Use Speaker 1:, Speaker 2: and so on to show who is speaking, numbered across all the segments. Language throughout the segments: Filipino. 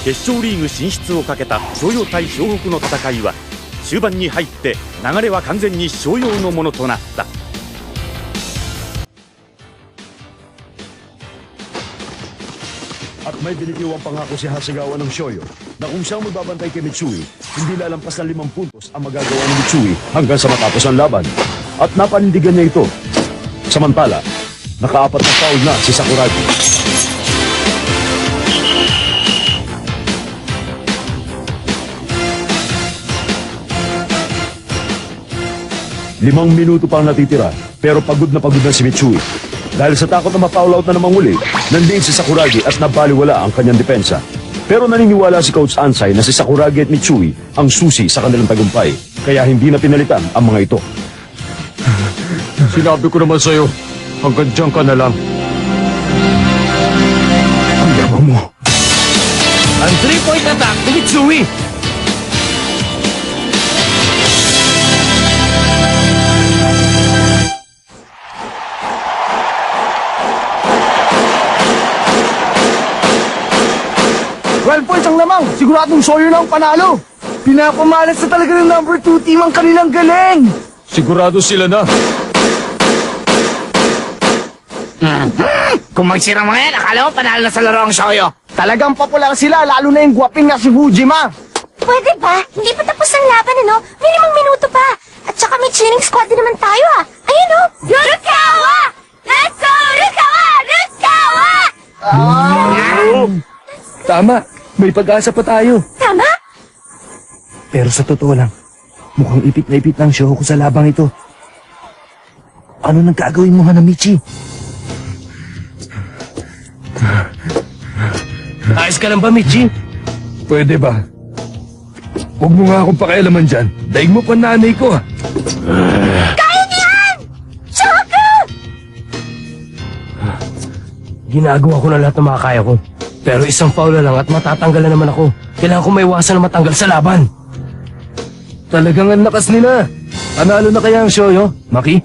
Speaker 1: 決勝リーグ進出をかけた商陽対湘北の戦いは終盤に入って流れは完全に商陽のものとなった。
Speaker 2: At may binitiwang pangako si Hasegawa ng Shoyo na kung siyang magbabantay kay Mitsui, hindi lalampas na 5 puntos ang magagawa ni Mitsui hanggang sa matapos ang laban. At napanindigan niya ito. Samantala, nakaapat na foul na si Sakuragi. Limang minuto pa ang natitira, pero pagod na si Mitsui. Dahil sa takot na ma-foul out na namang uli, nandiin si Sakuragi at nabaliwala ang kanyang depensa. Pero naniniwala si Coach Ansai na si Sakuragi at Mitsui ang susi sa kanilang tagumpay, kaya hindi na pinalitan ang mga ito.
Speaker 3: Sinabi ko naman sa'yo, hanggang dyan ka na lang.
Speaker 2: Ang yabang mo.
Speaker 3: Ang 3-point attack ni Mitsui!
Speaker 4: Points ang lamang, siguradong Sawyer na ang panalo. Pinapamalas na talaga ng number 2 team ang kanilang galing.
Speaker 3: Sigurado sila na.
Speaker 5: Kung magsira mga yan, akala mo panalo na sa laro ang Shoyo.
Speaker 4: Talagang popular sila, lalo na yung gwaping na si Fujima.
Speaker 6: Pwede ba? Hindi pa tapos ang laban, ano? May 5 minuto pa. At saka may cheering squad din naman tayo, ah. Ayun, oh. Rukawa! Let's go, Rukawa! Rukawa!
Speaker 4: Tama, may pag-asa pa tayo.
Speaker 6: Tama?
Speaker 4: Pero sa totoo lang, mukhang ipit na ipit ng show ko sa labang ito. Ano nang gagawin mo, Hanamichi?
Speaker 3: Ayos ka lang ba, Michi?
Speaker 2: Pwede ba? Huwag mo nga akong pakialaman dyan. Daig mo pa nanay ko.
Speaker 6: Kaya niyan! Shoko!
Speaker 3: Ginagawa ko na lahat ng makakaya ko. Pero isang foul na lang at matatanggal na naman ako. Kailangan ko maiwasan na matanggal sa laban.
Speaker 4: Talagang ang lakas nila. Panalo na kaya ang Shoyo, Maki?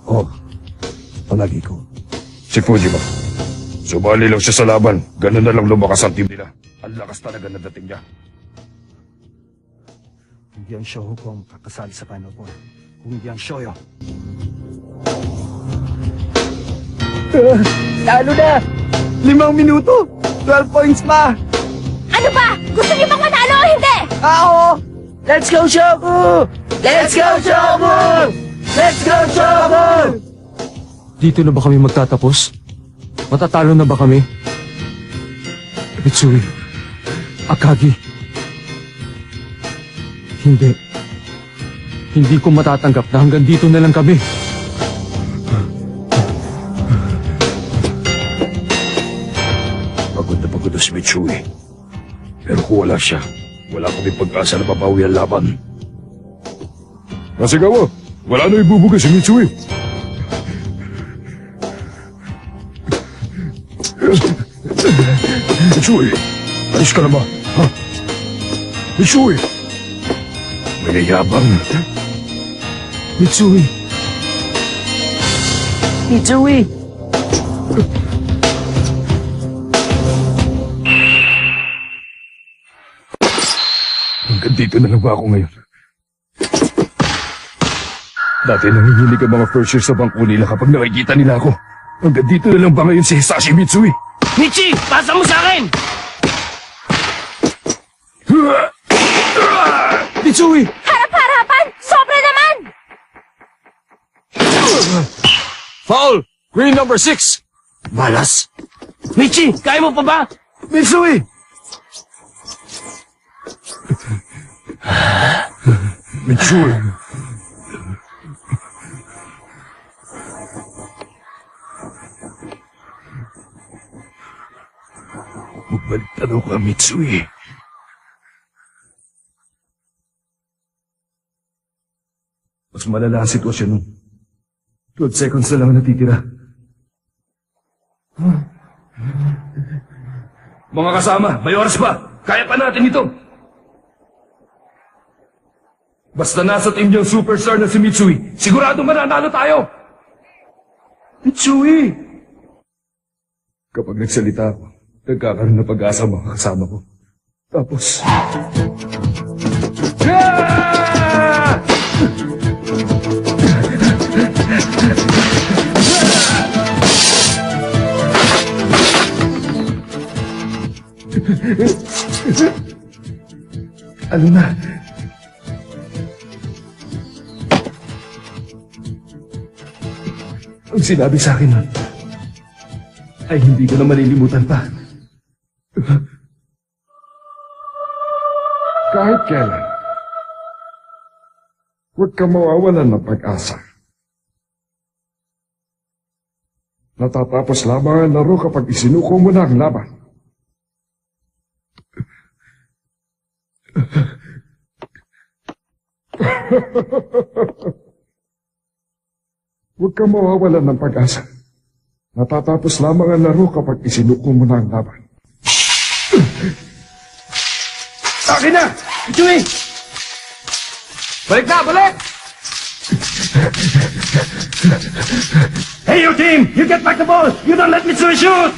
Speaker 2: Oh, palagi ko. Si Fujima. Sumali lang siya sa laban. Ganun na lang lumakas ang team nila. Ang lakas talaga na dating niya.
Speaker 4: Hindi ang Shoho ko ang kakasali sa Final Four. Kung hindi ang Shoyo. Talo na! 5 minuto! 12 points pa!
Speaker 6: Ano ba? Gusto niyo bang manalo o hindi?
Speaker 4: Oo! Let's go, Shogo! Let's go, Shogo! Let's go, Shogo!
Speaker 3: Dito na ba kami magtatapos? Matatalo na ba kami? Mitsui, Akagi. Hindi. Hindi ko matatanggap na hanggang dito na lang kami.
Speaker 2: Pagod na si Mitsui. Pero kung wala siya, wala kami pag-asa na papawi ang laban. Hasegawa, wala na ibubuga si Mitsui. Mitsui, alis ka na ba? Ha? Mitsui! Mayayabang.
Speaker 3: Mitsui.
Speaker 4: Mitsui!
Speaker 2: Hanggang dito na lang ba ako ngayon? Dati nanginginig ang mga first years sa bangko nila kapag nakikita nila ako. Hanggang dito na lang ba ngayon si Hisashi Mitsui?
Speaker 3: Michi, pasa mo sa akin! Mitsui!
Speaker 6: Harap-harapan! Sobra naman!
Speaker 3: Foul! Green number 6!
Speaker 2: Malas?
Speaker 3: Michi, kaya mo pa ba?
Speaker 2: Mitsui! Mitsui! Magbalik tanaw ka, Mitsui. Mas malala ang sitwasyon nun. 12 seconds na lang ang natitira. Mga kasama, may oras pa. Kaya pa natin ito. Basta nasa team niyang superstar na si Mitsui, sigurado mananalo tayo. Mitsui! Kapag nagsalita ako, nagkakaroon ng pag-asa ang mga kasama ko. Tapos... Ano na? Ang sinabi sa akin nun ay hindi ko na malilimutan pa.
Speaker 7: Kahit kailan, huwag ka mawawalan ng pag-asa. Natatapos lamang ang laro kapag isinuko mo na ang laban. Huwag ka mawawalan ng pag-asa. Natatapos lamang ang laro kapag isinuko mo na ang laban.
Speaker 2: Akin na! Chewie!
Speaker 3: Balik na! Balik!
Speaker 2: Hey, you team! You get back the ball! You don't let Mitsui shoot!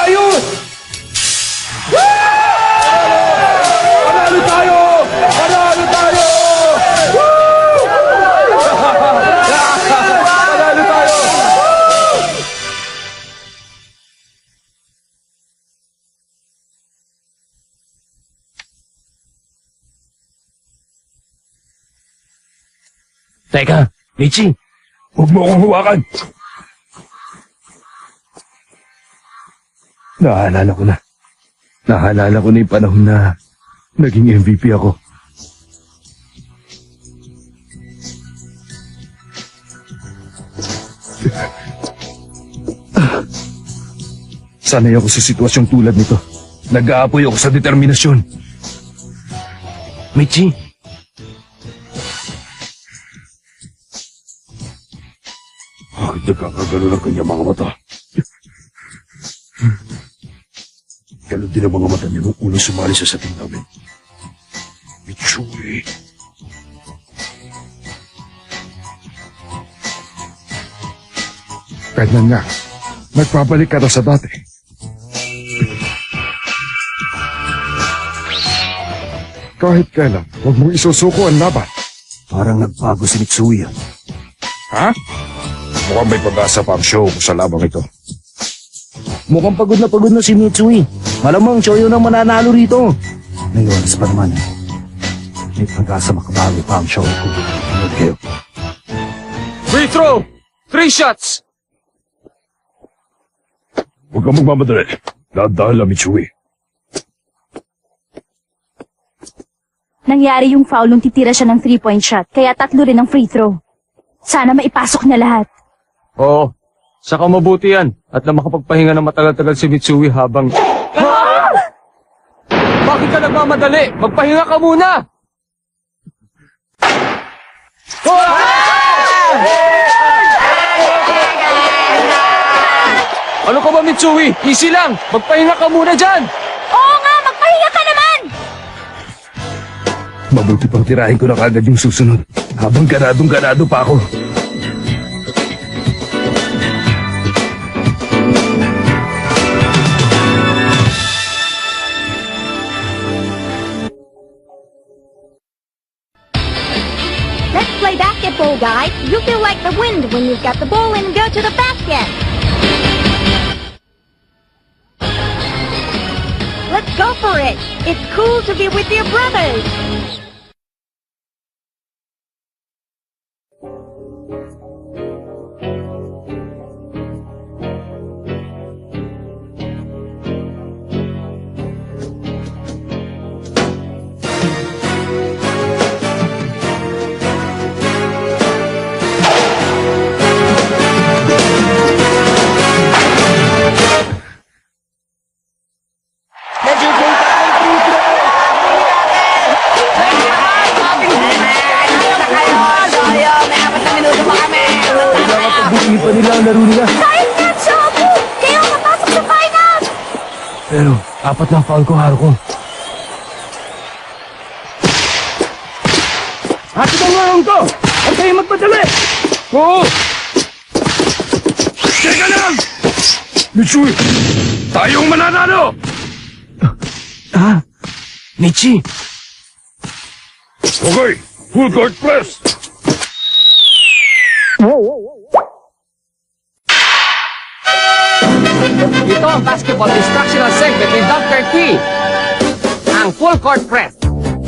Speaker 2: Ayun! Panalo tayo! Panalo tayo! Panalo tayo!
Speaker 3: Teka, Michi,
Speaker 2: Huwag mo akong hawakan! Naalala ko na. Naalala ko na yung panahon na naging MVP ako. Sanay ako sa sitwasyong tulad nito. Nag-aapoy ako sa determinasyon.
Speaker 3: Michi,
Speaker 2: Bakit nagkakagano ng kanyang mga mata? Ganon din ang mga mata niya nung unang sumali sa team namin. Mitsui.
Speaker 7: Ganyan nga, nagpabalik ka na sa dati. Kahit kailan, huwag mong isusuko ang laban.
Speaker 2: Parang nagbago si Mitsui.
Speaker 7: Ha? Mukhang may pag-asa pa ang show mo sa labang ito.
Speaker 4: Mukhang pagod na si Mitsui. Malamang Choyo nang mananalo rito.
Speaker 2: May oras pa naman. May pag-asa makabago pa ang show kung pinanood kayo.
Speaker 3: free throw! 3 shots!
Speaker 2: Huwag kang magmamadali. Dahan-dahan lang, Mitsui.
Speaker 6: Nangyari yung foul nung titira siya ng 3-point shot, kaya 3 rin ang free throw. Sana maipasok na lahat.
Speaker 3: Oo, saka mabuti yan at na makapagpahinga ng matagal-tagal si Mitsui habang... Bakit ka nagmamadali? Magpahinga ka muna! Ano ka ba, Mitsui? Easy lang! Magpahinga ka muna dyan!
Speaker 6: Oo nga, magpahinga ka naman!
Speaker 2: Mabuti pang tirahin ko na kagad yung susunod. Habang ganadong-ganado pa ako.
Speaker 6: Let's play basketball, guys. You feel like the wind when you've got the ball and go to the basket. Let's go for it. It's cool to be with your brothers.
Speaker 3: pa nila ang laro nila.
Speaker 6: Kahit nga, Shoku! Kayo ang papasok sa finals!
Speaker 3: Pero, 4 ng foul ko, Haruko. Hati ka nga to! Huwag kayo magpadali!
Speaker 2: Oo! Teka lang! Mitsui! Tayong mananalo!
Speaker 3: Michi!
Speaker 2: Okay, full court press!
Speaker 8: Ito ang basketball instructional segment ni Dr. T. Ang full court press.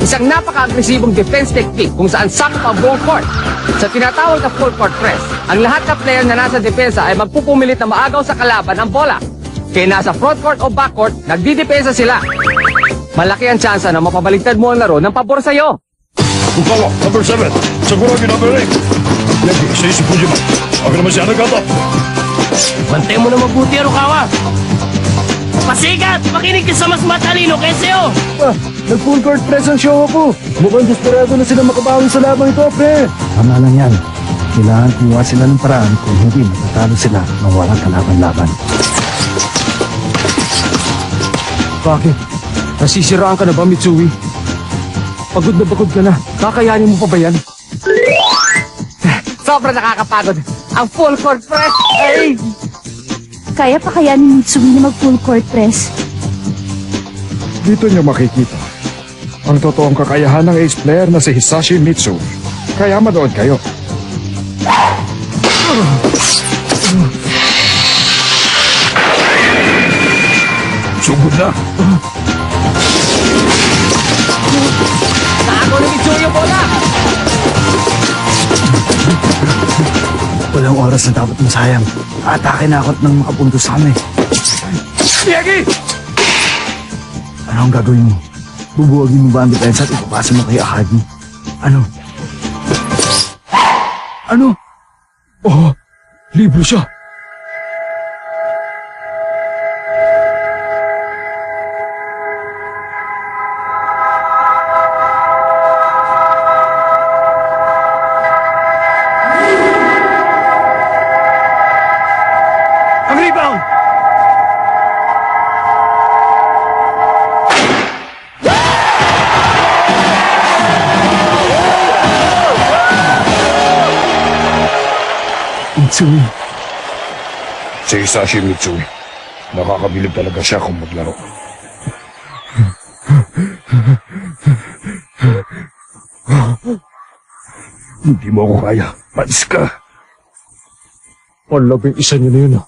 Speaker 8: Isang napaka-agresibong defense technique kung saan sakop ang buong court. Sa tinatawag na full court press, ang lahat ng player na nasa depensa ay magpupumilit na maagaw sa kalaban ang bola. Kaya nasa front court o back court, nagdidepensa sila. Malaki ang tsansa na mapabaligtad mo ang laro ng pabor sa'yo.
Speaker 2: Ukawa, number 7. Sakuragi, number 8. Yagi, sa isi Fujima. Ako naman siya nagkata.
Speaker 3: Bantay mo na mabuti, Harukawa! Pasikat! Makinig ka sa mas matalino kaysa
Speaker 4: Nag-full court press ang Shohoku. Mukhang desperado na sila makabawi sa labang ito, pre. Tama lang yan. Kailangan kuha sila ng paraan kung hindi matatalo sila ng walang kalaban-laban.
Speaker 3: Bakit? Nasisiraan ka na ba, Mitsui? Pagod na ka na. Kakayanin mo pa ba yan?
Speaker 8: Sobrang nakakapagod. Ang full court press ay...
Speaker 6: Kaya pa kaya ni Mitsumi na mag-full court press?
Speaker 7: Dito niyo makikita ang totoong kakayahan ng ace player na si Hisashi Mitsui. Kaya manood kayo.
Speaker 2: Sugod na.
Speaker 8: Nakago ni Mitsui yung bola.
Speaker 4: Walang oras na dapat masayang. Atake na ako nang makapunto sa amin.
Speaker 2: Yagi!
Speaker 4: Ano ang gagawin mo? Bubuwagin mo ba ang depensa at ipapasa mo kay Akagi? Ano? Ano?
Speaker 2: Oh, libre siya.
Speaker 3: Ang rebound!
Speaker 4: Mitsui.
Speaker 2: Si Hisashi Mitsui. Nakakabilib talaga siya kung maglaro. Hindi mo ako kaya. Patis ka.
Speaker 3: Palabing isa niyo na yun, ah.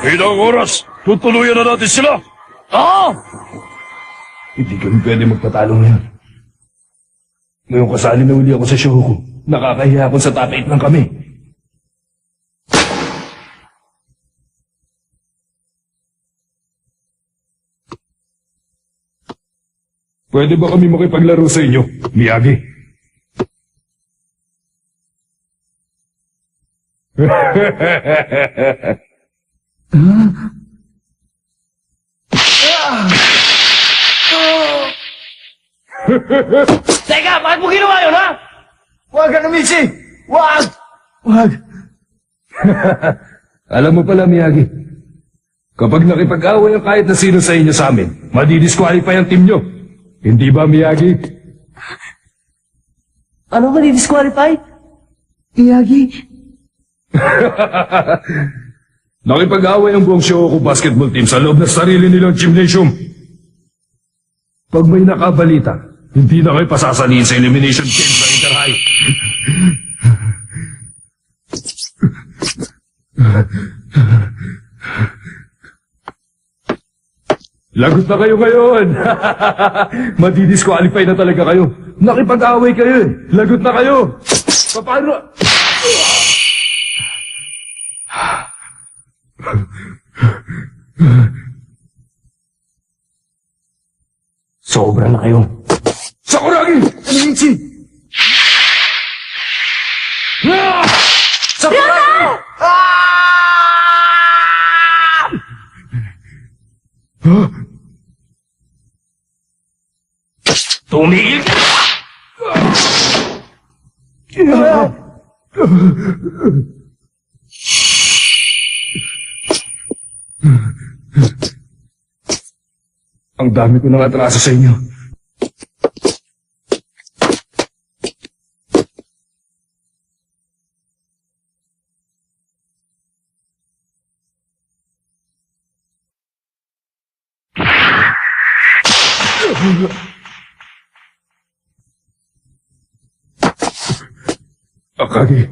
Speaker 2: Ilang oras? Tutuluyan na natin sila.
Speaker 3: Oo!
Speaker 2: Hindi kami pwede magpatalo ngayon. Ngayong kasali na uli ako sa Shohoku. Nakakahiya akong sa top 8 lang kami. Pwede ba kami makipaglaro sa inyo, Miyagi?
Speaker 3: Teka, bakit mo ginawa yun, ha?
Speaker 4: Huwag ka na, Michi! Huwag! Huwag!
Speaker 2: Alam mo pala, Miyagi, kapag nakipag-away ang kahit na sino sa inyo sa amin, madidisqualify ang team nyo. Hindi ba, Miyagi?
Speaker 4: Ano ka di-disqualify? Miyagi?
Speaker 2: Nakipag-away ang buong Shohoku basketball team sa loob ng sarili nilang gymnasium. Pag may nakabalita, hindi na kayo pasasaliin sa elimination game sa Inter-High. Lagot na kayo ngayon! Madidisqualify na talaga kayo. Nakipag-away kayo eh. Lagot na kayo! Paano?
Speaker 3: Sobra na kayo.
Speaker 2: Sakuragi!
Speaker 4: Michi!
Speaker 3: Tumigil ka!
Speaker 4: Ang dami ko nang atraso sa inyo. Akagi.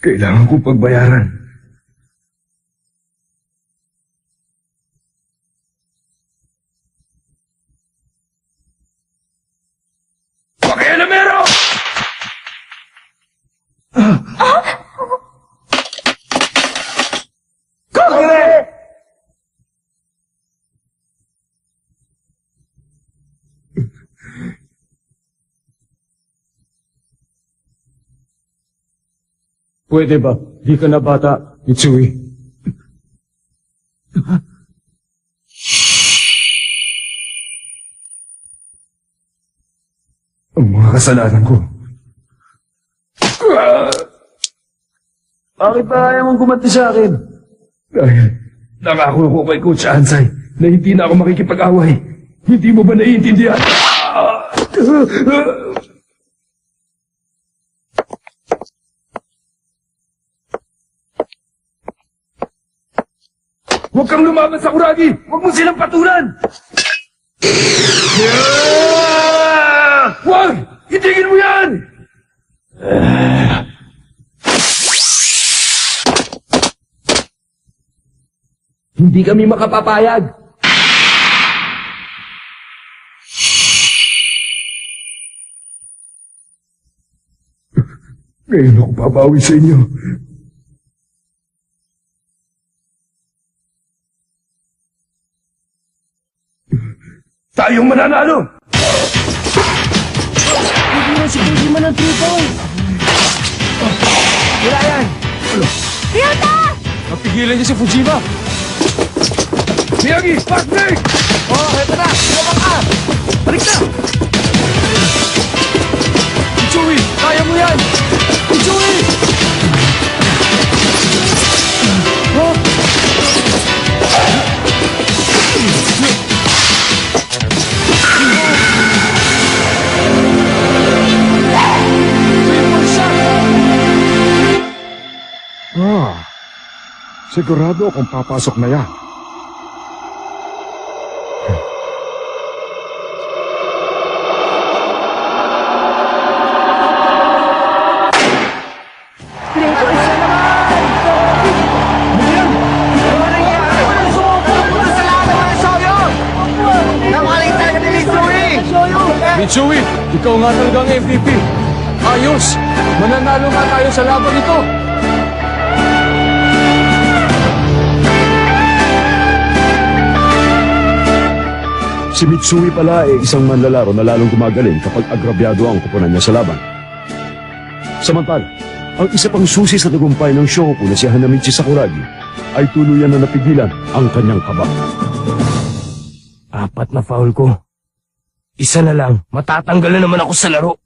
Speaker 4: Kailangan ko pagbayaran. Pakialamero! Kagre!
Speaker 3: Pwede ba? Di ka na bata, Mitsui.
Speaker 4: Ang mga kasalanan ko.
Speaker 3: Bakit ba ayaw mong gumanti sa akin?
Speaker 4: Dahil nangako ako kay Coach Ansay na hindi na ako makikipag-away. Hindi mo ba naiintindihan? Huwag kang lumaban sa Kuragi! Huwag mo silang patulan! Huwag! Itigil mo yan! Hindi kami makapapayag! Ngayon ako babawi sa inyo. Tayong mananalo!
Speaker 3: Hindi na si Kojima ng 3 points. Wala yan.
Speaker 6: Ryota!
Speaker 3: Napigilan niya si Fujima.
Speaker 4: Miyagi! Fast break!
Speaker 3: Oh, eto na. Sumama ka. Balik na. Mitsui, kaya mo yan. Mitsui! Oh.
Speaker 7: Sigurado akong papasok na yan.
Speaker 3: Mitsui, ikaw nga talaga ang MVP. Ayos, mananalo nga tayo sa laban ito.
Speaker 2: Si Mitsui pala ay isang manlalaro na lalong gumagaling kapag agrabyado ang kupunan niya sa laban. Samantala, ang isa pang susi sa tagumpay ng Shohoku na si Hanamichi Sakuragi ay tuluyan na napigilan ang kanyang kaba.
Speaker 3: 4 na foul ko. Isa na lang, matatanggal na naman ako sa laro.